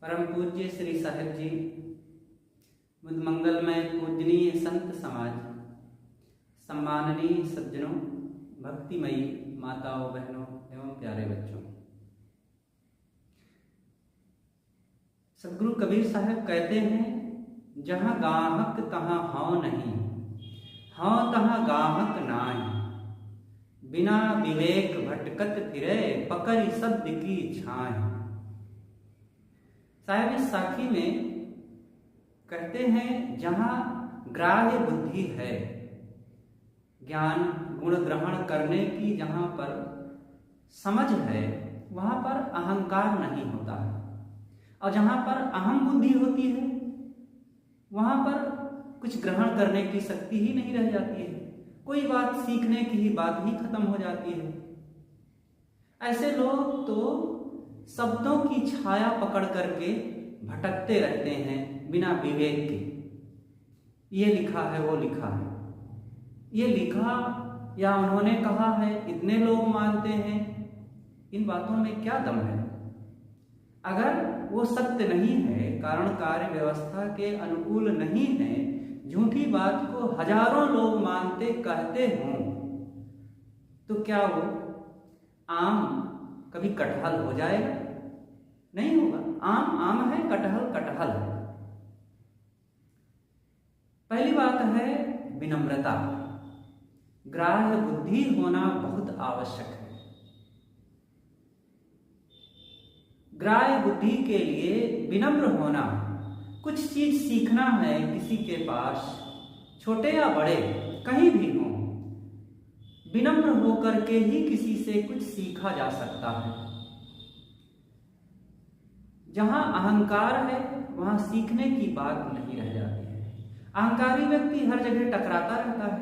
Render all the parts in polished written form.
परम पूज्य श्री साहिब जी, बुद्ध मंगलमय पूजनीय संत समाज, सम्माननीय सज्जनों, भक्तिमयी माताओं, बहनों एवं प्यारे बच्चों, सदगुरु कबीर साहब कहते हैं, जहाँ गाहक तहाँ हौं नहीं, हौं तहाँ गाहक नाहीं, बिना विवेक भटकत फिरे, पकड़ शब्द की छाएं। साहब इस साखी में कहते हैं, जहाँ ग्राह्य बुद्धि है, ज्ञान गुण ग्रहण करने की जहाँ पर समझ है, वहाँ पर अहंकार नहीं होता है। और जहाँ पर अहम बुद्धि होती है, वहाँ पर कुछ ग्रहण करने की शक्ति ही नहीं रह जाती है। कोई बात सीखने की ही बात ही खत्म हो जाती है। ऐसे लोग तो शब्दों की छाया पकड़ करके भटकते रहते हैं बिना विवेक के। ये लिखा है, वो लिखा है, ये लिखा या उन्होंने कहा है, इतने लोग मानते हैं। इन बातों में क्या दम है? अगर वो सत्य नहीं है, कारण कार्य व्यवस्था के अनुकूल नहीं है, झूठी बात को हजारों लोग मानते कहते हों, तो क्या वो आम कभी कटहल हो जाएगा? नहीं होगा। आम आम है, कटहल कटहल है। पहली बात है विनम्रता। ग्राह्य बुद्धि होना बहुत आवश्यक है। ग्राह्य बुद्धि के लिए विनम्र होना, कुछ चीज सीखना है किसी के पास, छोटे या बड़े कहीं भी हो, विनम्र होकर के ही किसी से कुछ सीखा जा सकता है। जहां अहंकार है, वहां सीखने की बात नहीं रह जाती है। अहंकारी व्यक्ति हर जगह टकराता रहता है,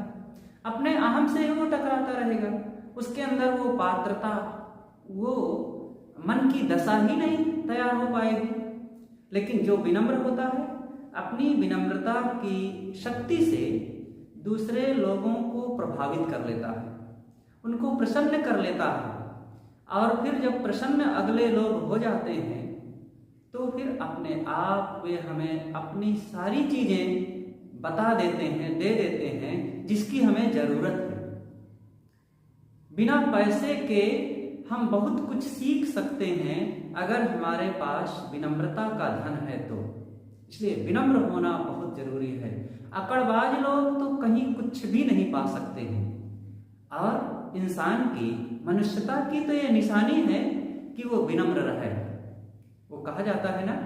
अपने अहम से ही वो टकराता रहेगा। उसके अंदर वो पात्रता, वो मन की दशा ही नहीं तैयार हो पाएगी। लेकिन जो विनम्र होता है, अपनी विनम्रता की शक्ति से दूसरे लोगों को प्रभावित कर लेता है, उनको प्रसन्न कर लेता है। और फिर जब प्रसन्न अगले लोग हो जाते हैं, तो फिर अपने आप वे हमें अपनी सारी चीजें बता देते हैं, दे देते हैं, जिसकी हमें जरूरत है। बिना पैसे के हम बहुत कुछ सीख सकते हैं, अगर हमारे पास विनम्रता का धन है तो। इसलिए विनम्र होना बहुत जरूरी है। अकड़बाज लोग तो कहीं कुछ भी नहीं पा सकते हैं। और इंसान की, मनुष्यता की तो ये निशानी है कि वो विनम्र रहे। वो कहा जाता है ना,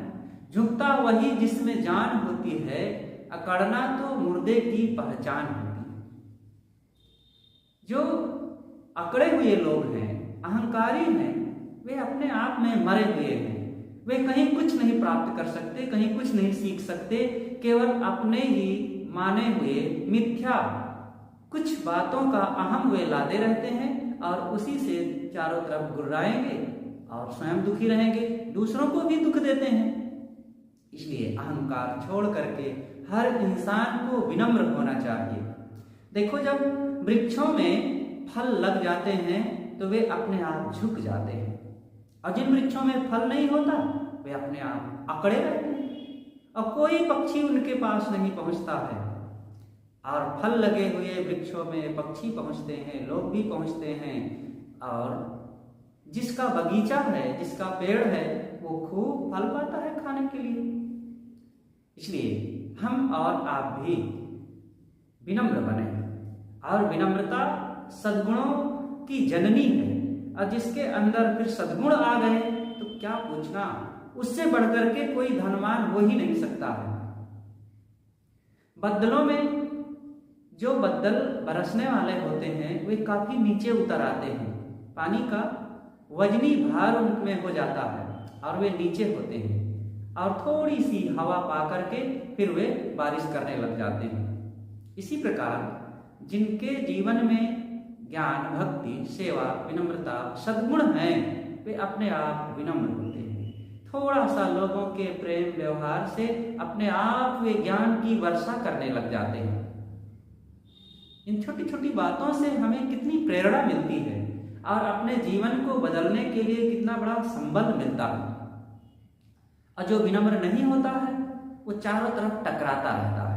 झुकता वही जिसमें जान होती है, अकड़ना तो मुर्दे की पहचान होती है। जो अकड़े हुए लोग हैं, अहंकारी हैं, वे अपने आप में मरे हुए हैं। वे कहीं कुछ नहीं प्राप्त कर सकते, कहीं कुछ नहीं सीख सकते। केवल अपने ही माने हुए मिथ्या कुछ बातों का अहम वे लादे रहते हैं और उसी से चारों तरफ गुर्राएंगे और स्वयं दुखी रहेंगे, दूसरों को भी दुख देते हैं। इसलिए अहंकार छोड़ करके हर इंसान को विनम्र होना चाहिए। देखो, जब वृक्षों में फल लग जाते हैं तो वे अपने आप झुक जाते हैं, और जिन वृक्षों में फल नहीं होता वे अपने आप अकड़े रहते हैं और कोई पक्षी उनके पास नहीं पहुंचता है। और फल लगे हुए वृक्षों में पक्षी पहुंचते हैं, लोग भी पहुंचते हैं, और जिसका बगीचा है, जिसका पेड़ है, वो खूब फल पाता है खाने के लिए। इसलिए हम और आप भी विनम्र बने। और विनम्रता सद्गुणों की जननी है, और जिसके अंदर फिर सद्गुण आ गए तो क्या पूछना, उससे बढ़कर के कोई धनवान हो ही नहीं सकता है। बद्दलों में जो बद्दल बरसने वाले होते हैं, वे काफी नीचे उतर आते हैं, पानी का वजनी भार उनमें हो जाता है और वे नीचे होते हैं, और थोड़ी सी हवा पा करके फिर वे बारिश करने लग जाते हैं। इसी प्रकार जिनके जीवन में ज्ञान, भक्ति, सेवा, विनम्रता, सद्गुण हैं, वे अपने आप विनम्र होते हैं। थोड़ा सा लोगों के प्रेम व्यवहार से अपने आप वे ज्ञान की वर्षा करने लग जाते हैं। इन छोटी छोटी बातों से हमें कितनी प्रेरणा मिलती है और अपने जीवन को बदलने के लिए कितना बड़ा संबल मिलता है। और जो विनम्र नहीं होता है वो चारों तरफ टकराता रहता है।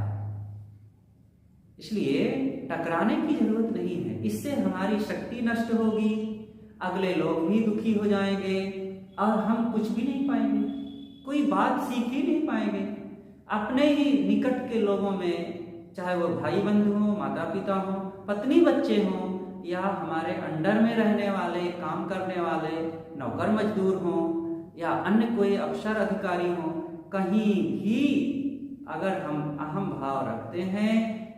इसलिए टकराने की जरूरत नहीं है, इससे हमारी शक्ति नष्ट होगी, अगले लोग भी दुखी हो जाएंगे और हम कुछ भी नहीं पाएंगे, कोई बात सीख ही नहीं पाएंगे। अपने ही निकट के लोगों में, चाहे वो भाई बंधु हो, माता पिता हो, पत्नी बच्चे हों, या हमारे अंडर में रहने वाले, काम करने वाले नौकर मजदूर हों, या अन्य कोई अफसर अधिकारी हों, कहीं भी अगर हम अहम भाव रखते हैं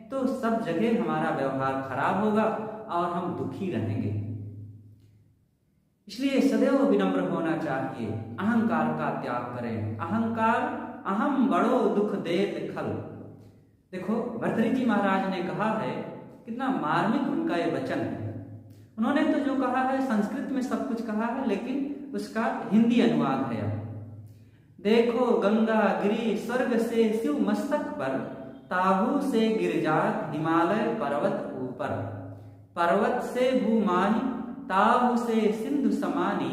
तो सब जगह हमारा व्यवहार खराब होगा और हम दुखी रहेंगे। इसलिए सदैव विनम्र होना चाहिए, अहंकार का त्याग करें। अहंकार अहम बड़ो दुख देत खल। देखो भर्तृहरि जी महाराज ने कहा है, कितना मार्मिक उनका ये वचन है। उन्होंने तो जो कहा है संस्कृत में सब कुछ कहा है, लेकिन उसका हिंदी अनुवाद है। देखो गंगा गिरी स्वर्ग से शिव मस्तक पर, ताहू से गिरजात हिमालय पर्वत ऊपर, पर्वत से भूमाही ताहू से सिंधु समानी,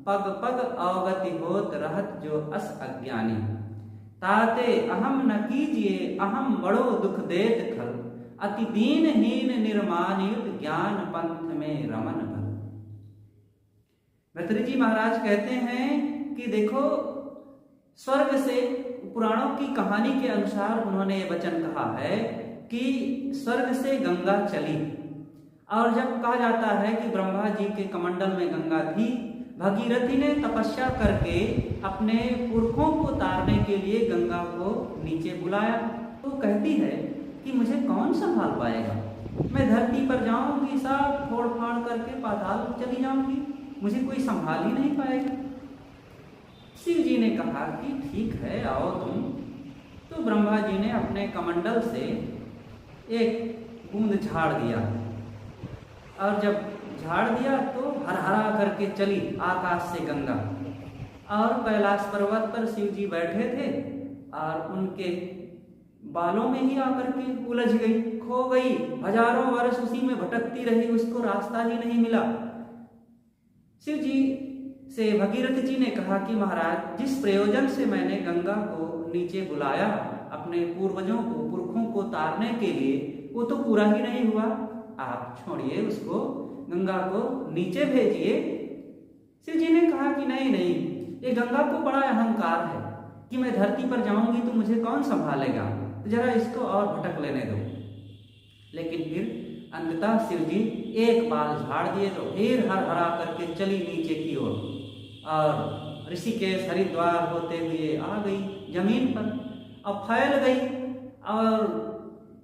पग पग अवगति होत रहत जो अस अज्ञानी, ताते अहम न कीजिए अहम बड़ो दुख देत खल, अति दीन हीन निर्माण युत ज्ञान पंथ में रमन भल। भर्तृहरि जी महाराज कहते हैं कि देखो स्वर्ग से, पुराणों की कहानी के अनुसार उन्होंने ये वचन कहा है कि स्वर्ग से गंगा चली, और जब कहा जाता है कि ब्रह्मा जी के कमंडल में गंगा थी, भगीरथी ने तपस्या करके अपने पुरखों को तारने के लिए गंगा को नीचे बुलाया। तो कहती है कि मुझे कौन संभाल पाएगा, मैं धरती पर जाऊंगी, सब फोड़ फाड़ करके पाताल चली जाऊंगी, मुझे कोई संभाल ही नहीं पाएगा। शिव जी ने कहा कि ठीक है आओ तुम। तो ब्रह्मा जी ने अपने कमंडल से एक बूंद झाड़ दिया, और जब झाड़ दिया तो हरहरा करके चली आकाश से गंगा, और कैलाश पर्वत पर शिव जी बैठे थे और उनके बालों में ही आकर के उलझ गई, खो गई, हजारों वर्ष उसी में भटकती रही, उसको रास्ता ही नहीं मिला। शिव जी से भगीरथ जी ने कहा कि महाराज जिस प्रयोजन से मैंने गंगा को नीचे बुलाया अपने पूर्वजों को, पुरखों को तारने के लिए, वो तो पूरा ही नहीं हुआ, आप छोड़िए उसको, गंगा को नीचे भेजिए। शिव जी ने कहा कि नहीं नहीं, ये गंगा को बड़ा अहंकार है कि मैं धरती पर जाऊंगी तो मुझे कौन संभालेगा, तो जरा इसको और भटक लेने दो। लेकिन फिर अंततः शिव जी एक बाल झाड़ दिए तो फिर हर हरा करके चली नीचे की ओर, और ऋषिकेश हरिद्वार होते हुए आ गई जमीन पर और फैल गई, और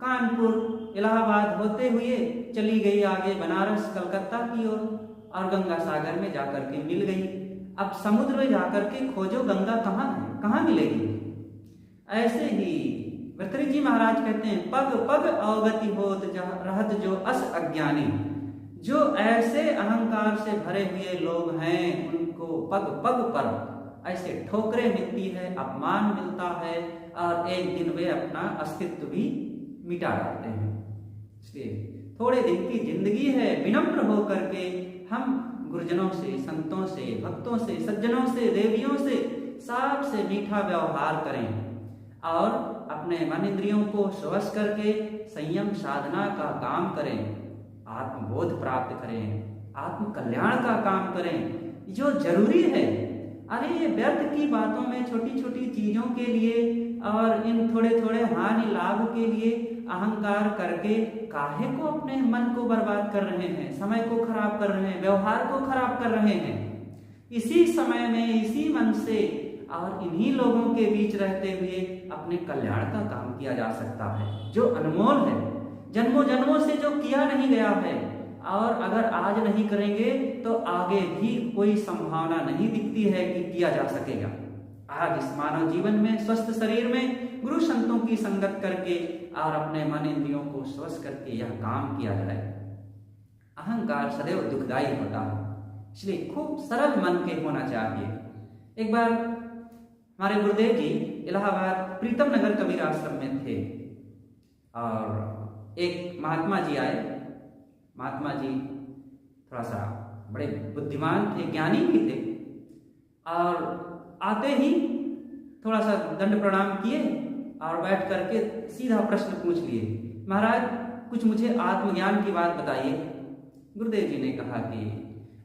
कानपुर इलाहाबाद होते हुए चली गई आगे बनारस कलकत्ता की ओर, और गंगा सागर में जाकर के मिल गई। अब समुद्र में जाकर के खोजो गंगा कहाँ है, कहाँ मिलेगी। ऐसे ही भर्तृहरि जी महाराज कहते हैं, पग पग अवगति होत रहत जो अस अज्ञानी। जो ऐसे अहंकार से भरे हुए लोग हैं उनको पग पग पर ऐसे ठोकरें मिलती है, अपमान मिलता है, और एक दिन वे अपना अस्तित्व भी मिटा डालते हैं। इसलिए थोड़े दिन की जिंदगी है, विनम्र होकर के हम गुरुजनों से, संतों से, भक्तों से, सज्जनों से, देवियों से, सबसे मीठा व्यवहार करें, और अपने मन इंद्रियों को स्वश करके संयम साधना का काम करें, आत्मबोध प्राप्त करें, आत्म कल्याण का काम करें जो जरूरी है। अरे ये व्यर्थ की बातों में, छोटी छोटी चीजों के लिए और इन थोड़े थोड़े हानि लाभ के लिए अहंकार करके काहे को अपने मन को बर्बाद कर रहे हैं, समय को खराब कर रहे हैं, व्यवहार को खराब कर रहे हैं। इसी समय में, इसी मन से और इन्हीं लोगों के बीच रहते हुए अपने कल्याण का काम किया जा सकता है, जो अनमोल है, जन्मों जन्मों से जो किया नहीं गया है, और अगर आज नहीं करेंगे तो आगे भी कोई संभावना नहीं दिखती है कि किया जा सकेगा। आज इस मानव जीवन में, स्वस्थ शरीर में गुरु संतों की संगत करके और अपने मन इंद्रियों को स्वस्थ करके यह काम किया जाए। अहंकार सदैव दुखदायी होता है, इसलिए खूब सरल मन के होना चाहिए। एक बार हमारे गुरुदेव जी इलाहाबाद प्रीतम नगर कबीर आश्रम में थे, और एक महात्मा जी आए। महात्मा जी थोड़ा सा बड़े बुद्धिमान थे, ज्ञानी भी थे, और आते ही थोड़ा सा दंड प्रणाम किए और बैठ करके सीधा प्रश्न पूछ लिए, महाराज कुछ मुझे आत्मज्ञान की बात बताइए। गुरुदेव जी ने कहा कि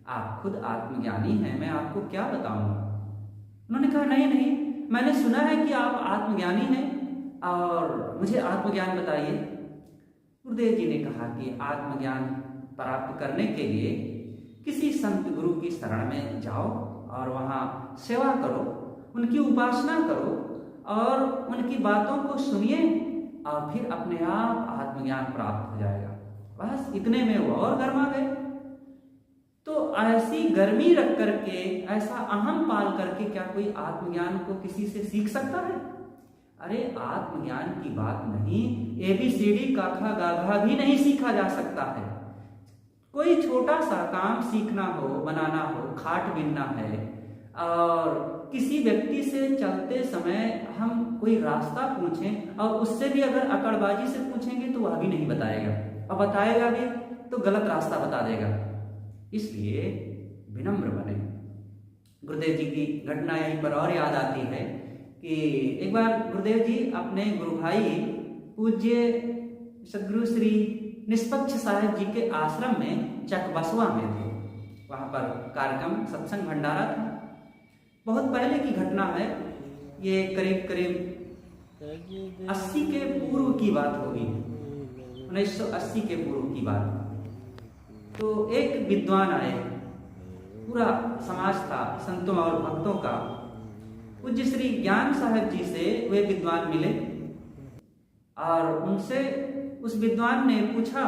आप खुद आत्मज्ञानी हैं, मैं आपको क्या बताऊंगा। उन्होंने कहा नहीं नहीं, मैंने सुना है कि आप आत्मज्ञानी हैं और मुझे आत्मज्ञान बताइए। गुरुदेव जी ने कहा कि आत्मज्ञान प्राप्त करने के लिए किसी संत गुरु की शरण में जाओ और वहाँ सेवा करो, उनकी उपासना करो और उनकी बातों को सुनिए और फिर अपने आप आत्मज्ञान प्राप्त हो जाएगा। बस इतने में वो और गर्मा गए। तो ऐसी गर्मी रख करके, ऐसा अहम पाल करके क्या कोई आत्मज्ञान को किसी से सीख सकता है? अरे आत्मज्ञान की बात नहीं, ABCD काखा गाघा भी नहीं सीखा जा सकता है। कोई छोटा सा काम सीखना हो, बनाना हो, खाट बिनना है और किसी व्यक्ति से चलते समय हम कोई रास्ता पूछें और उससे भी अगर अकड़बाजी से पूछेंगे तो वह भी नहीं बताएगा, और बताएगा भी तो गलत रास्ता बता देगा। इसलिए विनम्र बने। गुरुदेव जी की घटना यहीं पर और याद आती है कि एक बार गुरुदेव जी अपने गुरु भाई पूज्य सदगुरु श्री निष्पक्ष साहेब जी के आश्रम में चकबसवा में थे। वहां पर कार्यक्रम सत्संग भंडारा था। बहुत पहले की घटना है, ये करीब करीब 80 के पूर्व की बात होगी, 1980 के पूर्व की बात। तो एक विद्वान आए, पूरा समाज था संतों और भक्तों का। पूज्य श्री ज्ञान साहब जी से वे विद्वान मिले और उनसे उस विद्वान ने पूछा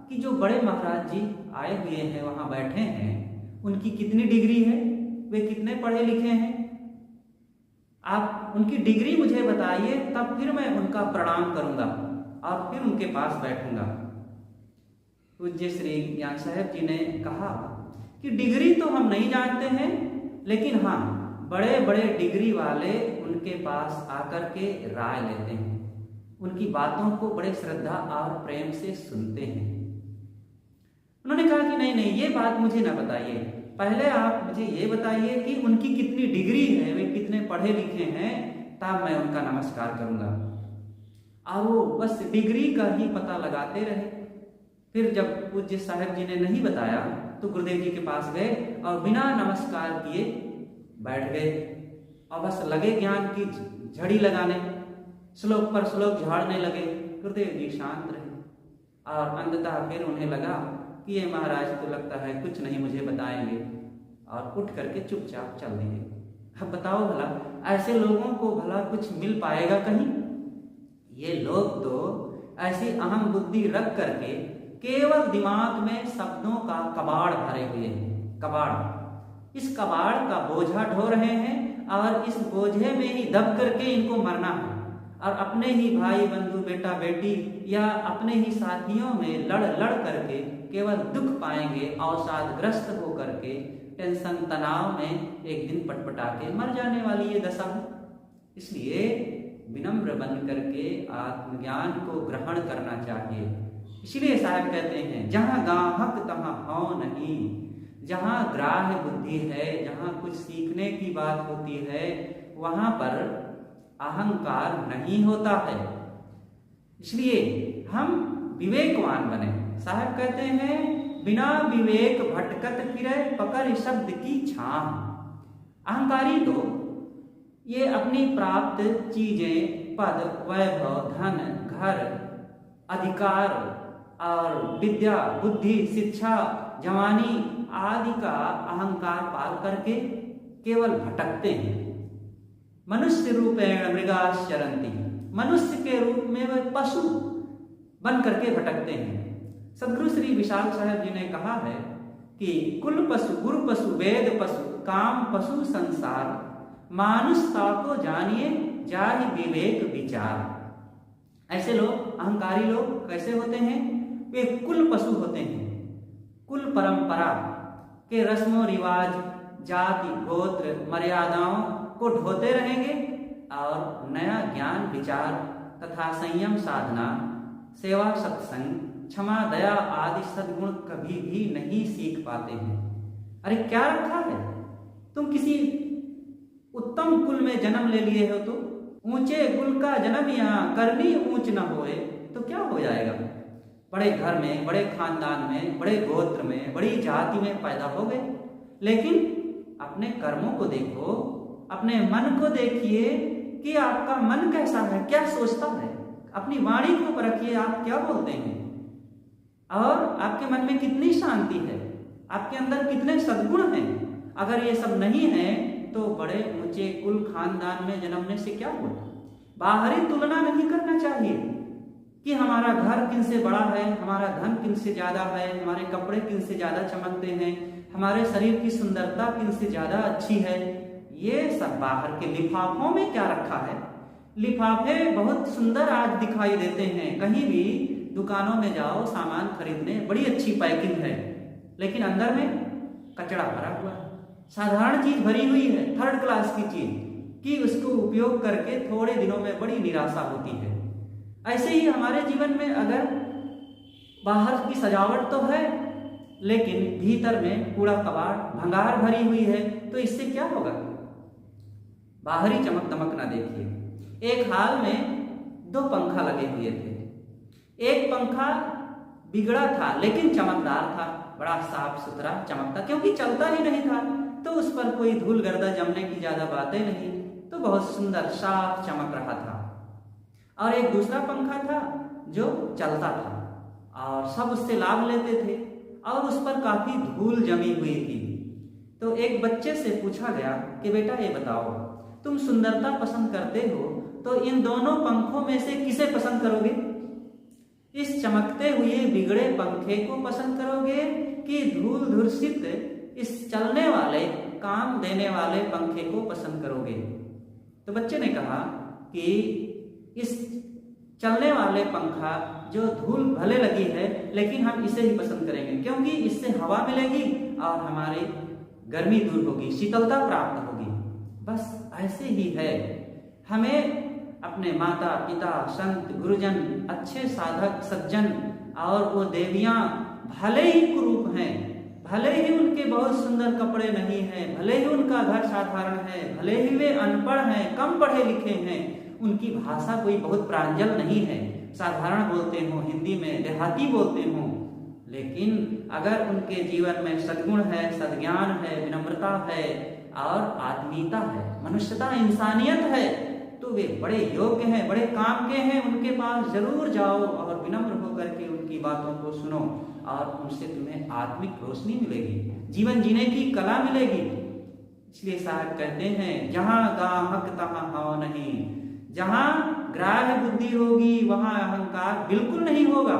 कि जो बड़े महाराज जी आए हुए हैं, वहां बैठे हैं, उनकी कितनी डिग्री है, वे कितने पढ़े लिखे हैं, आप उनकी डिग्री मुझे बताइए, तब फिर मैं उनका प्रणाम करूंगा और फिर उनके पास बैठूंगा। पूज्य श्री ज्ञान साहब जी ने कहा कि डिग्री तो हम नहीं जानते हैं, लेकिन हाँ बड़े बड़े डिग्री वाले उनके पास आकर के राय लेते हैं, उनकी बातों को बड़े श्रद्धा और प्रेम से सुनते हैं। उन्होंने कहा कि नहीं नहीं, ये बात मुझे ना बताइए, पहले आप मुझे ये बताइए कि उनकी कितनी डिग्री है, वे कितने पढ़े लिखे हैं, तब मैं उनका नमस्कार करूंगा। और वो बस डिग्री का ही पता लगाते रहे। फिर जब पूज्य साहब जी ने नहीं बताया तो गुरुदेव जी के पास गए और बिना नमस्कार किए बैठ गए और बस लगे ज्ञान की झड़ी लगाने, श्लोक पर श्लोक झाड़ने लगे। गुरुदेव जी शांत रहे और अंततः फिर उन्हें लगा कि ये महाराज तो लगता है कुछ नहीं मुझे बताएंगे, और उठ करके चुपचाप चल दिए। अब बताओ भला ऐसे लोगों को भला कुछ मिल पाएगा कहीं? ये लोग तो ऐसी अहम बुद्धि रख करके केवल दिमाग में शब्दों का कबाड़ भरे हुए हैं। कबाड़, इस कबाड़ का बोझा ढो रहे हैं और इस बोझे में ही दब करके इनको मरना है और अपने ही भाई बंधु बेटा बेटी या अपने ही साथियों में लड़ लड़ करके केवल दुख पाएंगे, अवसादग्रस्त होकर के टेंशन तनाव में एक दिन पटपटा के मर जाने वाली ये दशा है। इसलिए विनम्र बन करके आत्मज्ञान को ग्रहण करना चाहिए। इसलिए साहब कहते हैं जहाँ गाहक तहाँ हौ नहीं, जहाँ ग्राह्य बुद्धि है, जहाँ कुछ सीखने की बात होती है, वहां पर अहंकार नहीं होता है। इसलिए हम विवेकवान बने। साहब कहते हैं बिना विवेक भटकत फिरे पकड़ शब्द की छाम। अहंकारी लोग ये अपनी प्राप्त चीजें, पद, वैभव, धन, घर, अधिकार और विद्या, बुद्धि, शिक्षा, जवानी आदि का अहंकार पाल करके केवल भटकते हैं। मनुष्य रूपेण मृगाश्चरन्ति, मनुष्य के रूप में वह पशु बन करके भटकते हैं। सदगुरु श्री विशाल साहब जी ने कहा है कि कुल पशु, गुरु पशु, वेद पशु, काम पशु संसार, मानुषता को जानिए जाहि विवेक विचार। ऐसे लोग, अहंकारी लोग कैसे होते हैं? वे कुल पशु होते हैं। कुल परंपरा के रस्मों रिवाज, जाति, गोत्र, मर्यादाओं को ढोते रहेंगे और नया ज्ञान विचार तथा संयम साधना, सेवा, सत्संग, क्षमा, दया आदि सद्गुण कभी भी नहीं सीख पाते हैं। अरे क्या रखा है? तुम किसी उत्तम कुल में जन्म ले लिए हो तो ऊंचे कुल का जन्म यहाँ करनी ऊंच न होए तो क्या हो जाएगा। बड़े घर में, बड़े खानदान में, बड़े गोत्र में, बड़ी जाति में पैदा हो गए, लेकिन अपने कर्मों को देखो, अपने मन को देखिए कि आपका मन कैसा है, क्या सोचता है। अपनी वाणी को परखिए, आप क्या बोलते हैं और आपके मन में कितनी शांति है, आपके अंदर कितने सद्गुण हैं। अगर ये सब नहीं है तो बड़े ऊंचे कुल खानदान में जन्मने से क्या हुआ। बाहरी तुलना नहीं करना चाहिए कि हमारा घर किन से बड़ा है, हमारा धन किन से ज्यादा है, हमारे कपड़े किन से ज्यादा चमकते हैं, हमारे शरीर की सुंदरता किन से ज्यादा अच्छी है। ये सब बाहर के लिफाफों में क्या रखा है। लिफाफे बहुत सुंदर आज दिखाई देते हैं, कहीं भी दुकानों में जाओ सामान खरीदने, बड़ी अच्छी पैकिंग है, लेकिन अंदर में कचरा भरा हुआ है, साधारण चीज भरी हुई है, थर्ड क्लास की चीज, कि उसको उपयोग करके थोड़े दिनों में बड़ी निराशा होती है। ऐसे ही हमारे जीवन में अगर बाहर की सजावट तो है लेकिन भीतर में कूड़ा कबाड़ भंगार भरी हुई है, तो इससे क्या होगा। बाहरी चमक दमक ना देखिए। एक हाल में 2 पंखा लगे हुए थे, एक पंखा बिगड़ा था लेकिन चमकदार था, बड़ा साफ सुथरा चमकता, क्योंकि चलता ही नहीं था तो उस पर कोई धूल गर्दा जमने की ज्यादा बातें नहीं, तो बहुत सुंदर साफ चमक रहा था। और एक दूसरा पंखा था जो चलता था और सब उससे लाभ लेते थे और उस पर काफी धूल जमी हुई थी। तो एक बच्चे से पूछा गया कि बेटा ये बताओ, तुम सुंदरता पसंद करते हो तो इन दोनों पंखों में से किसे पसंद करोगे। इस चमकते हुए बिगड़े पंखे को पसंद करोगे कि धूल धूर्षित इस चलने वाले काम देने वाले पंखे को पसंद करोगे। तो बच्चे ने कहा कि इस चलने वाले पंखा जो धूल भले लगी है लेकिन हम इसे ही पसंद करेंगे, क्योंकि इससे हवा मिलेगी और हमारी गर्मी दूर होगी, शीतलता प्राप्त होगी। बस ऐसे ही है, हमें अपने माता पिता संत गुरुजन अच्छे साधक सज्जन और वो देवियां भले ही कुरूप हैं, भले ही उनके बहुत सुंदर कपड़े नहीं हैं, भले ही उनका घर साधारण है, भले ही वे अनपढ़ हैं, कम पढ़े लिखे हैं, उनकी भाषा कोई बहुत प्रांजल नहीं है, साधारण बोलते हो, हिंदी में देहाती बोलते हो, लेकिन अगर उनके जीवन में सद्गुण है, सद्ज्ञान है, विनम्रता है और आत्मीयता है, मनुष्यता, इंसानियत है, तो वे बड़े योग्य हैं, बड़े काम के हैं। उनके पास जरूर जाओ और विनम्र होकर के उनकी बातों को सुनो और उनसे तुम्हें आत्मिक रोशनी मिलेगी, जीवन जीने की कला मिलेगी। इसलिए साहब कहते हैं, जहां गाहक तहां हाव नहीं, जहां ग्राह्य बुद्धि होगी वहां अहंकार बिल्कुल नहीं होगा,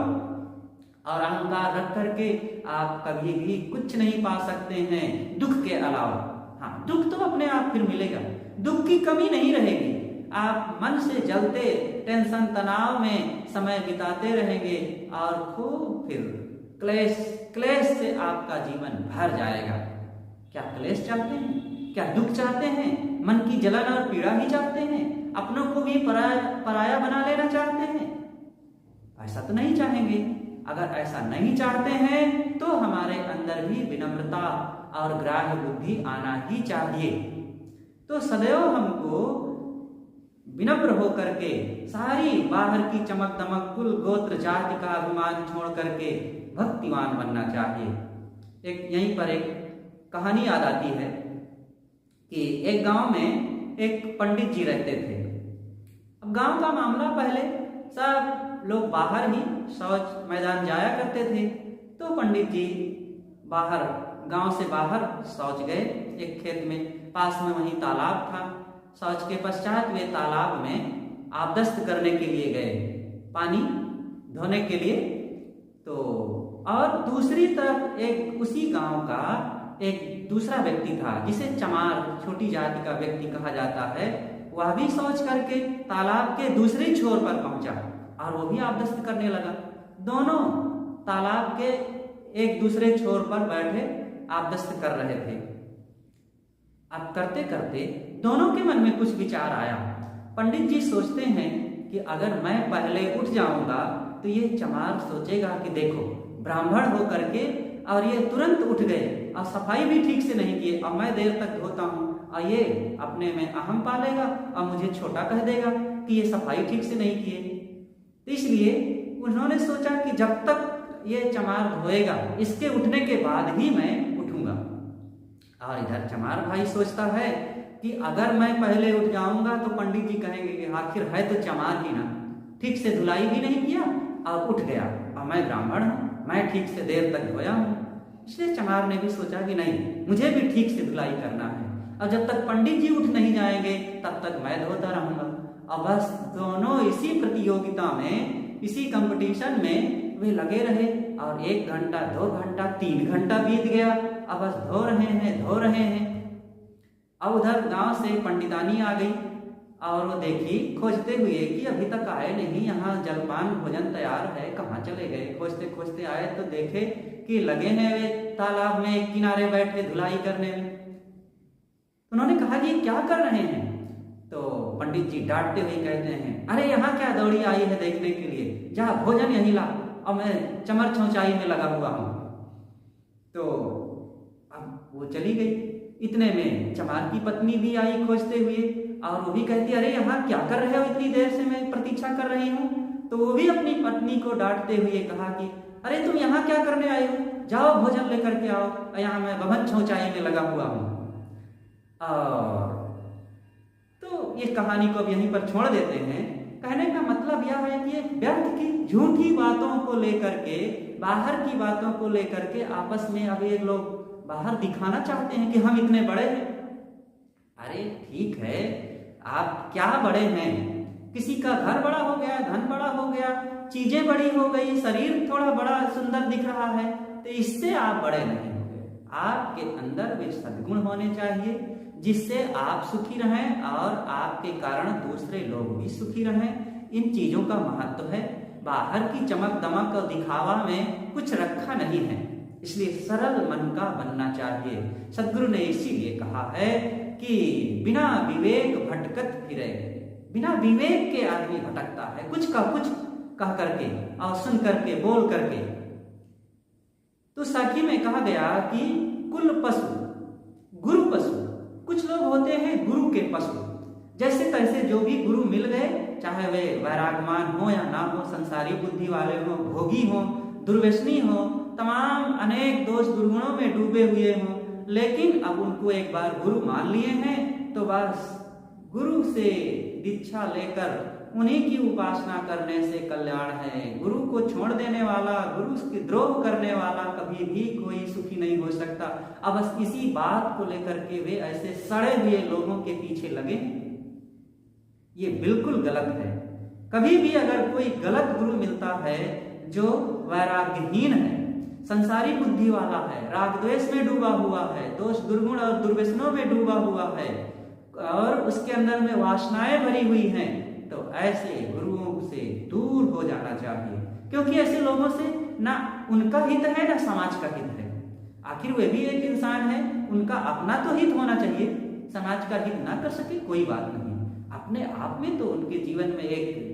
और अहंकार रख करके आप कभी भी कुछ नहीं पा सकते हैं दुख के अलावा। हाँ, दुख तो अपने आप फिर मिलेगा, दुख की कमी नहीं रहेगी। आप मन से जलते टेंशन तनाव में समय बिताते रहेंगे और खूब फिर क्लेश से आपका जीवन भर जाएगा। क्या क्लेश चाहते हैं, क्या दुख चाहते हैं, मन की जलन और पीड़ा ही चाहते हैं, अपनों को भी पराया बना लेना चाहते हैं? ऐसा तो नहीं चाहेंगे। अगर ऐसा नहीं चाहते हैं तो हमारे अंदर भी विनम्रता और ग्राह्य बुद्धि आना ही चाहिए। तो सदैव हमको विनम्र होकर के सारी बाहर की चमक दमक कुल गोत्र जाति का अभिमान छोड़ करके भक्तिवान बनना चाहिए। एक यहीं पर एक कहानी याद आती है कि एक गांव में एक पंडित जी रहते थे। अब गांव का मामला, पहले सब लोग बाहर ही शौच मैदान जाया करते थे, तो पंडित जी बाहर, गांव से बाहर शौच गए एक खेत में, पास में वहीं तालाब था। शौच के पश्चात वे तालाब में आबदस्त करने के लिए गए, पानी धोने के लिए। तो और दूसरी तरफ एक उसी गांव का एक दूसरा व्यक्ति था जिसे चमार, छोटी जाति का व्यक्ति कहा जाता है, वह भी शौच करके तालाब के दूसरे छोर पर पहुंचा और वो भी आबदस्त करने लगा। दोनों तालाब के एक दूसरे छोर पर बैठे आबदस्त कर रहे थे। अब करते करते दोनों के मन में कुछ विचार आया। पंडित जी सोचते हैं कि अगर मैं पहले उठ जाऊंगा तो ये चमार सोचेगा कि देखो ब्राह्मण हो करके और ये तुरंत उठ गए और सफाई भी ठीक से नहीं किए, और मैं देर तक धोता हूँ और ये अपने में अहम पालेगा और मुझे छोटा कह देगा कि ये सफाई ठीक से नहीं किए। तो इसलिए उन्होंने सोचा कि जब तक ये चमार धोएगा, इसके उठने के बाद ही मैं उठूंगा। और इधर चमार भाई सोचता है कि अगर मैं पहले उठ जाऊंगा तो पंडित जी कहेंगे कि आखिर है तो चमार ही ना, ठीक से धुलाई भी नहीं किया और उठ गया, और मैं ब्राह्मण हूँ, मैं ठीक से देर तक धोया हूँ। इसलिए चमार ने भी सोचा कि नहीं, मुझे भी ठीक से धुलाई करना है, और जब तक पंडित जी उठ नहीं जाएंगे तब तक मैं धोता रहूंगा। और बस दोनों इसी प्रतियोगिता में, इसी कंपटीशन में वे लगे रहे, और 1 घंटा 2 घंटा 3 घंटा बीत गया। अब बस धो रहे हैं। अब उधर गांव से पंडितानी आ गई और वो देखी खोजते हुए कि अभी तक आए नहीं, यहाँ जलपान भोजन तैयार है, कहाँ चले गए। खोजते खोजते आए तो देखे कि लगे हैं वे तालाब में किनारे बैठे धुलाई करने में। उन्होंने कहा कि क्या कर रहे हैं? तो पंडित जी डांटते हुए कहते हैं, अरे यहाँ क्या दौड़ी आई है देखने के लिए, जा भोजन यहीं ला, और मैं चमर छौचाई में लगा हुआ हूँ। तो अब वो चली गई। इतने में चमार की पत्नी भी आई खोजते हुए, और वो भी कहती, अरे यहाँ क्या कर रहे हो, इतनी देर से मैं प्रतीक्षा कर रही हूँ। तो वो भी अपनी पत्नी को डांटते हुए कहा कि अरे तुम यहाँ क्या करने आई हो, जाओ भोजन लेकर के आओ, यहाँ मैं बभन छौचाई में लगा हुआ हूँ। और तो ये कहानी को अब यहीं पर छोड़ देते हैं। कहने का मतलब यह है कि व्यर्थ की झूठी बातों को लेकर के, बाहर की बातों को लेकर के आपस में अब ये लोग बाहर दिखाना चाहते हैं कि हम इतने बड़े हैं। अरे ठीक है, आप क्या बड़े हैं? किसी का घर बड़ा हो गया, धन बड़ा हो गया, चीजें बड़ी हो गई, शरीर थोड़ा बड़ा सुंदर दिख रहा है, तो इससे आप बड़े नहीं हो गए। आपके अंदर वे सद्गुण होने चाहिए जिससे आप सुखी रहें और आपके कारण दूसरे लोग भी सुखी रहें। इन चीजों का महत्व है। बाहर की चमक दमक और दिखावा में कुछ रखा नहीं है, इसलिए सरल मन का बनना चाहिए। सद्गुरु ने इसीलिए कहा है कि बिना विवेक भटकत फिरे। बिना विवेक के आदमी भटकता है, कुछ का कुछ कह करके और सुन करके, बोल करके। तो साखी में कहा गया कि कुल पशु गुरु पशु। कुछ लोग होते हैं गुरु के पशु, जैसे तैसे जो भी गुरु मिल गए, चाहे वे वैरागमान हो या ना हो, संसारी बुद्धि वाले हो, भोगी हो, दुर्व्यसनी हो, तमाम अनेक दोष दुर्गुणों में डूबे हुए हों, लेकिन अब उनको एक बार गुरु मान लिए हैं तो बस गुरु से दीक्षा लेकर उन्हीं की उपासना करने से कल्याण है। गुरु को छोड़ देने वाला, गुरु के द्रोह करने वाला कभी भी कोई सुखी नहीं हो सकता। अब बस इसी बात को लेकर के वे ऐसे सड़े हुए लोगों के पीछे लगे, ये बिल्कुल गलत है। कभी भी अगर कोई गलत गुरु मिलता है जो वैराग्यहीन है, संसारी बुद्धि वाला है, राग द्वेष में डूबा हुआ है, दोष दुर्गुण और दुर्व्यसनों में डूबा हुआ है और उसके अंदर में वासनाएं भरी हुई हैं, तो ऐसे गुरुओं से दूर हो जाना चाहिए। क्योंकि ऐसे लोगों से ना उनका हित है ना समाज का हित है। आखिर वे भी एक इंसान है, उनका अपना तो हित होना चाहिए। समाज का हित ना कर सके कोई बात नहीं, अपने आप में तो उनके जीवन में एक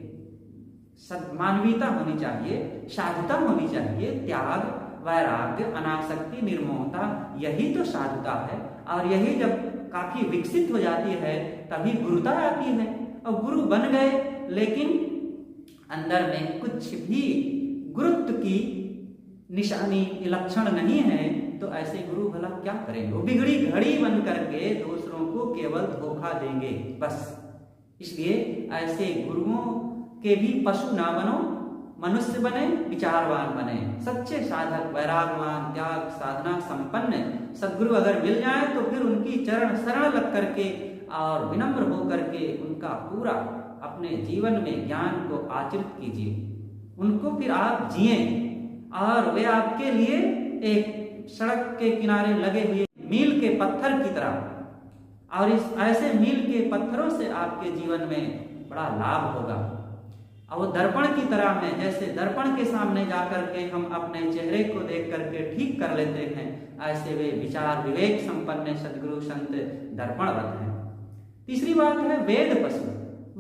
मानवीयता होनी चाहिए, साधुता होनी चाहिए। त्याग, वैराग्य, अनासक्ति, निर्मोहता, यही तो साधुता है। और यही जब काफी विकसित हो जाती है तभी गुरुता आती है। और गुरु बन गए लेकिन अंदर में कुछ भी गुरुत्व की निशानी, लक्षण नहीं है, तो ऐसे गुरु भला क्या करेंगे? वो बिगड़ी घड़ी बन करके दूसरों को केवल धोखा देंगे बस। इसलिए ऐसे गुरुओं के भी पशु ना बनो, मनुष्य बने, विचारवान बने, सच्चे साधक, वैरागवान, त्याग साधना संपन्न सद्गुरु अगर मिल जाए तो फिर उनकी चरण शरण लग करके और विनम्र होकर के उनका पूरा अपने जीवन में ज्ञान को आचरित कीजिए। उनको फिर आप जिए और वे आपके लिए एक सड़क के किनारे लगे हुए मील के पत्थर की तरह, और इस ऐसे मील के पत्थरों से आपके जीवन में बड़ा लाभ होगा। और वो दर्पण की तरह है, जैसे दर्पण के सामने जाकर के हम अपने चेहरे को देख करके ठीक कर लेते हैं, ऐसे वे विचार विवेक संपन्न सद्गुरु संत दर्पणवत हैं। तीसरी बात है वेद पशु।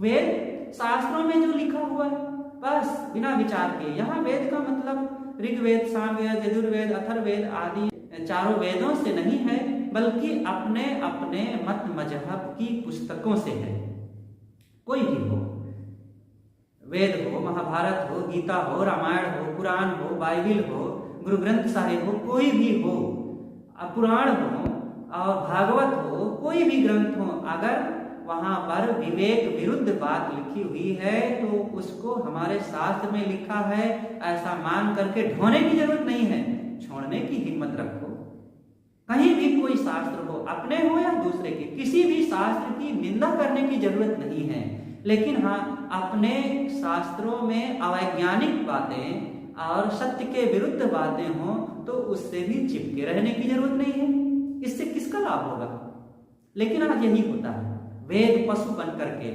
वेद शास्त्रों में जो लिखा हुआ है बस बिना विचार के। यहाँ वेद का मतलब ऋग्वेद, सामवेद, यजुर्वेद, अथर्ववेद आदि चारों वेदों से नहीं है, बल्कि अपने अपने मत मजहब की पुस्तकों से है। कोई भी हो, वेद हो, महाभारत हो, गीता हो, रामायण हो, पुराण हो, बाइबिल हो, गुरु ग्रंथ साहिब हो, कोई भी हो, पुराण हो और भागवत हो, कोई भी ग्रंथ हो, अगर वहां पर विवेक विरुद्ध बात लिखी हुई है तो उसको हमारे शास्त्र में लिखा है ऐसा मान करके ढोने की जरूरत नहीं है, छोड़ने की हिम्मत रखो। कहीं भी कोई शास्त्र हो, अपने हो या दूसरे के, किसी भी शास्त्र की निंदा करने की जरूरत नहीं है, लेकिन हाँ अपने शास्त्रों में अवैज्ञानिक बातें और सत्य के विरुद्ध बातें हों तो उससे भी चिपके रहने की जरूरत नहीं है। इससे किसका लाभ होगा? लेकिन आज यही होता है, वेद पशु बन करके,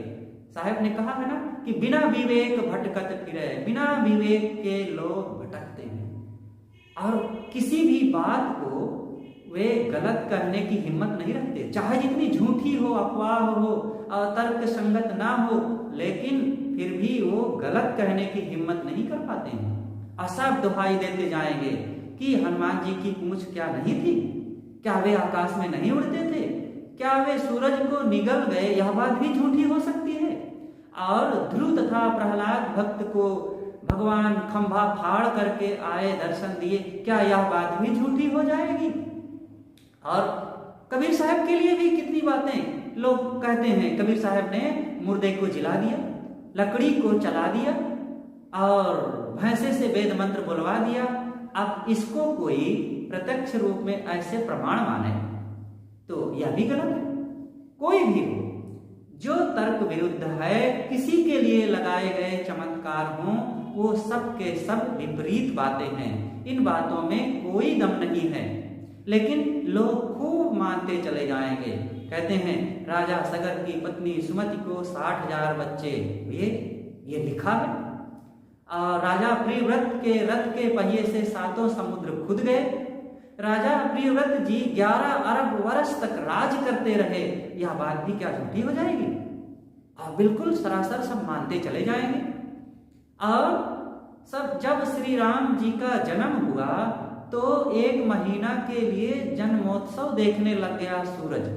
साहब ने कहा है ना कि बिना विवेक भटकत फिरे, बिना विवेक के लोग भटकते हैं और किसी भी बात को वे गलत करने की हिम्मत नहीं रखते, चाहे जितनी झूठी हो, अफवाह हो और तर्क संगत ना हो, लेकिन फिर भी वो गलत कहने की हिम्मत नहीं कर पाते हैं। असब दुहाई देते जाएंगे कि हनुमान जी की पूंछ क्या नहीं थी, क्या वे आकाश में नहीं उड़ते थे, क्या वे सूरज को निगल गए, यह बात भी झूठी हो सकती है। और ध्रुव तथा प्रहलाद भक्त को भगवान खंभा फाड़ करके आए, दर्शन दिए, क्या यह बात भी झूठी हो जाएगी? और कबीर साहब के लिए भी कितनी बातें लोग कहते हैं, कबीर साहब ने मुर्दे को जिला दिया, लकड़ी को चला दिया और भैंसे से वेद मंत्र बुलवा दिया। अब इसको कोई प्रत्यक्ष रूप में ऐसे प्रमाण माने तो यह भी गलत है। कोई भी हो, जो तर्क विरुद्ध है, किसी के लिए लगाए गए चमत्कार हों, वो सब के सब विपरीत बातें हैं, इन बातों में कोई दम नहीं है, लेकिन लोग खूब मानते चले जाएंगे। कहते हैं राजा सगर की पत्नी सुमति को 60,000 बच्चे, ये लिखा है। और राजा प्रियव्रत के रथ के पहिए से 7 समुद्र खुद गए। राजा प्रियव्रत जी 11 अरब वर्ष तक राज करते रहे, यह बात भी क्या झूठी हो जाएगी? और बिल्कुल सरासर सब मानते चले जाएंगे। और सब जब श्री राम जी का जन्म हुआ तो 1 महीना के लिए जन्मोत्सव देखने लग गया सूरज,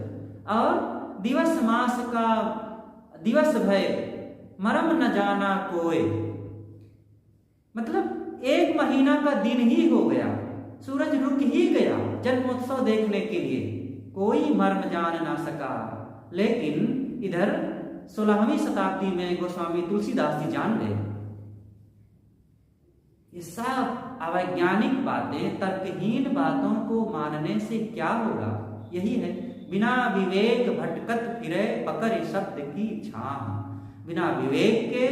और दिवस मास का दिवस भय मरम न जाना कोई, मतलब 1 महीना का दिन ही हो गया, सूरज रुक ही गया जन्मोत्सव देखने के लिए, कोई मर्म जान ना सका। लेकिन इधर 16वीं शताब्दी में गोस्वामी तुलसीदास जी जान गए। ये सब अवैज्ञानिक बातें, तर्कहीन बातों को मानने से क्या होगा? यही है, बिना विवेक भटकत फिरे पकड़ शब्द की छाह। बिना विवेक के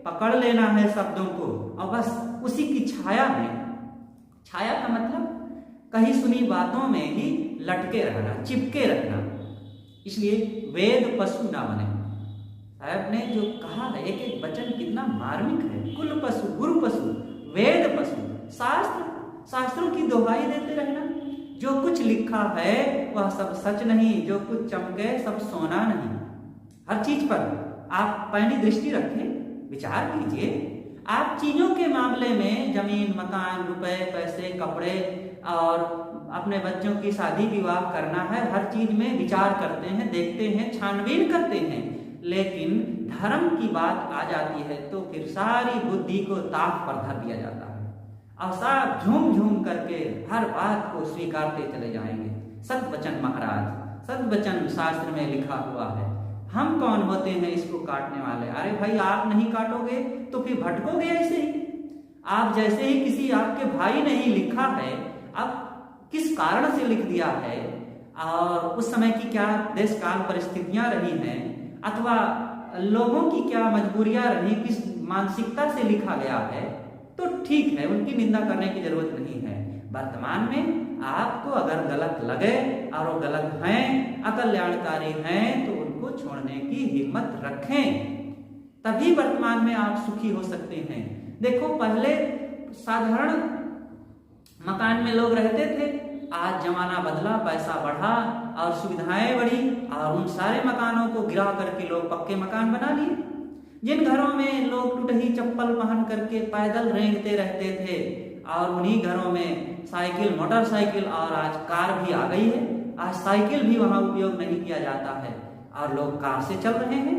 पकड़ लेना है शब्दों को और बस उसी की छाया में, छाया का मतलब कहीं सुनी बातों में ही लटके रहना, चिपके रहना। इसलिए वेद पशु ना बने। साहब ने जो कहा है, एक एक वचन कितना मार्मिक है। कुल पशु, गुरु पशु, वेद पशु, शास्त्रों की दोहाई देते रहना। जो कुछ लिखा है वह सब सच नहीं, जो कुछ चमके सब सोना नहीं। हर चीज पर आप पैनी दृष्टि रखें, विचार कीजिए। आप चीजों के मामले में, जमीन, मकान, रुपए, पैसे, कपड़े और अपने बच्चों की शादी विवाह करना है, हर चीज में विचार करते हैं, देखते हैं, छानबीन करते हैं। लेकिन धर्म की बात आ जाती है तो फिर सारी बुद्धि को ताक पर धर दिया जाता है और सब झूम झूम करके हर बात को स्वीकारते चले जाएंगे। सतवचन महाराज, सतवचन शास्त्र में लिखा हुआ है। हम कौन होते हैं इसको काटने वाले? अरे भाई, आप नहीं काटोगे तो फिर भटकोगे ऐसे ही। आप जैसे ही किसी आपके भाई ने ही लिखा है, अब किस कारण से लिख दिया है और उस समय की क्या देश काल परिस्थितियां रही हैं, अथवा लोगों की क्या मजबूरियां रही, किस मानसिकता से लिखा गया है, तो ठीक है, उनकी निंदा करने की जरूरत नहीं है। वर्तमान में आपको अगर गलत लगे और वो गलत हैं, अकल्याणकारी हैं, तो उनको छोड़ने की हिम्मत रखें, तभी वर्तमान में आप सुखी हो सकते हैं। देखो, पहले साधारण मकान में लोग रहते थे, आज जमाना बदला, पैसा बढ़ा और सुविधाएं बढ़ी और उन सारे मकानों को गिरा करके लोग पक्के मकान बना लिए। जिन घरों में लोग टूटही चप्पल पहन करके पैदल रेंगते रहते थे और उन्हीं घरों में साइकिल, मोटरसाइकिल और आज कार भी आ गई है आज साइकिल भी वहां उपयोग नहीं किया जाता है और लोग कार से चल रहे हैं।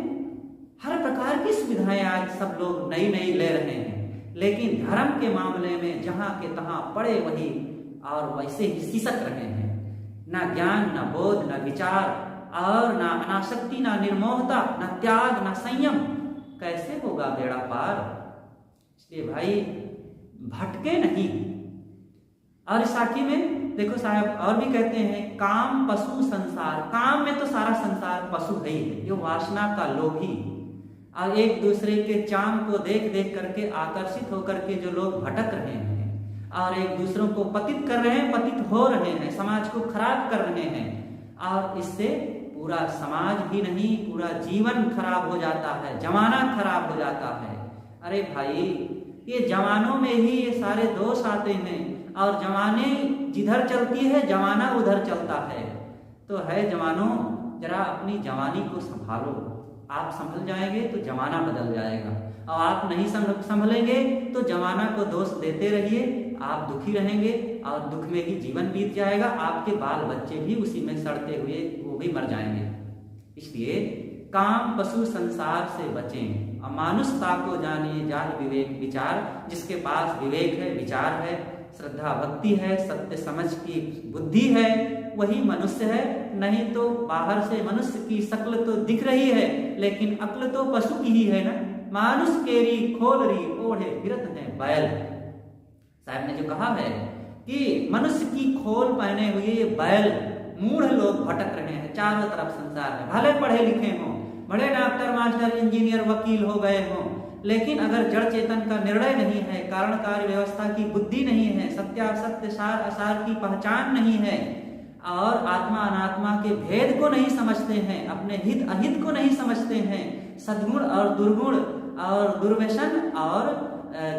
हर प्रकार की सुविधाएं आज सब लोग नई नई ले रहे हैं, लेकिन धर्म के मामले में जहां के तहां पड़े वही और वैसे ही सिसक रहे हैं। ना ज्ञान, ना बोध, ना विचार और ना अनासक्ति, ना निर्मोहता, ना त्याग, ना संयम। कैसे होगा बेड़ा पार? इसलिए भाई भटके नहीं। और साखी में देखो साहब और भी कहते हैं, काम पशु संसार। काम में तो सारा संसार पशु है ही है, ये वासना का लोभी और एक दूसरे के चाम को देख देख करके आकर्षित होकर के जो लोग भटक रहे हैं और एक दूसरों को पतित कर रहे हैं, पतित हो रहे हैं, समाज को खराब कर रहे हैं और इससे पूरा समाज ही नहीं पूरा जीवन खराब हो जाता है, जमाना खराब हो जाता है। अरे भाई ये जवानों में ही ये सारे दोष आते हैं और जवाने जिधर चलती है जमाना उधर चलता है। तो है जवानों, जरा अपनी जवानी को संभालो। आप संभल जाएंगे तो जमाना बदल जाएगा और आप नहीं संभलेंगे तो जमाना को दोष देते रहिए, आप दुखी रहेंगे और दुख में ही जीवन बीत जाएगा। आपके बाल बच्चे भी उसी में सड़ते हुए वो भी मर जाएंगे। इसलिए काम पशु संसार से बचें, अमानुषता को जानिए, जान विवेक विचार। जिसके पास विवेक है, विचार है, श्रद्धा भक्ति है, सत्य समझ की बुद्धि है, वही मनुष्य है। नहीं तो बाहर से मनुष्य की शक्ल तो दिख रही है लेकिन अक्ल तो पशु की ही है ना। मानुष केरी खोलरी ओढ़े फिरत है बैल। साहब ने जो कहा है कि मनुष्य की खोल पहने हुए ये बैल मूढ़ लोग भटक रहे हैं चारों तरफ संसार में। भले पढ़े लिखे हों, बड़े डॉक्टर मास्टर इंजीनियर वकील हो गए हों, लेकिन अगर जड़ चेतन का निर्णय नहीं है, कारण कार्य व्यवस्था की बुद्धि नहीं है, सत्यासत्य सार असार की पहचान नहीं है और आत्मा अनात्मा के भेद को नहीं समझते हैं, अपने हित अहित को नहीं समझते हैं, सद्गुण और दुर्गुण और दुर्व्यसन और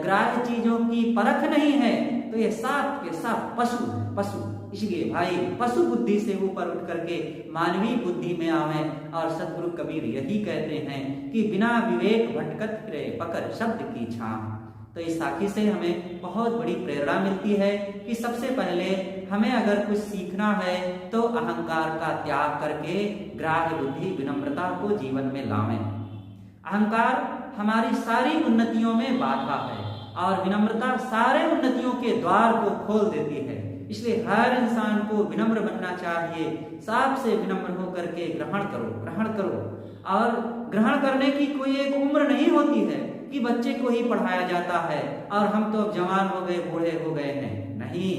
ग्राह्य चीजों की परख नहीं है, तो ये सब के सब पशु है, पशु। इसलिए भाई पशु बुद्धि से ऊपर उठ करके मानवीय बुद्धि में आवे। और सदगुरु कबीर यही कहते हैं कि बिना विवेक भटकत फिरे पकड़ शब्द की छाम। तो इस साखी से हमें बहुत बड़ी प्रेरणा मिलती है कि सबसे पहले हमें अगर कुछ सीखना है तो अहंकार का त्याग करके ग्राह्य बुद्धि विनम्रता को जीवन में लावें। अहंकार हमारी सारी उन्नतियों में बाधा है और विनम्रता सारे उन्नतियों के द्वार को खोल देती है। इसलिए हर इंसान को विनम्र बनना चाहिए। सबसे विनम्र होकर के ग्रहण करो। और ग्रहण करने की कोई एक उम्र नहीं होती है कि बच्चे को ही पढ़ाया जाता है और हम तो अब जवान हो गए, बूढ़े हो गए हैं। नहीं,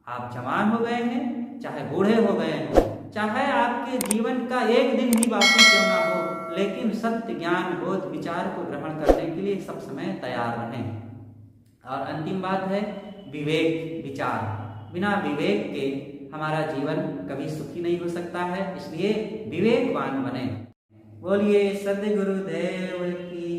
आप जवान हो गए हैं, चाहे बूढ़े हो गए हैं, चाहे आपके जीवन का एक दिन ही बाकी क्यों ना हो, लेकिन सत्य ज्ञान बोध विचार को ग्रहण करने के लिए सब समय तैयार रहें। और अंतिम बात है विवेक विचार। बिना विवेक के हमारा जीवन कभी सुखी नहीं हो सकता है, इसलिए विवेकवान बने। बोलिए सद्गुरुदेव की।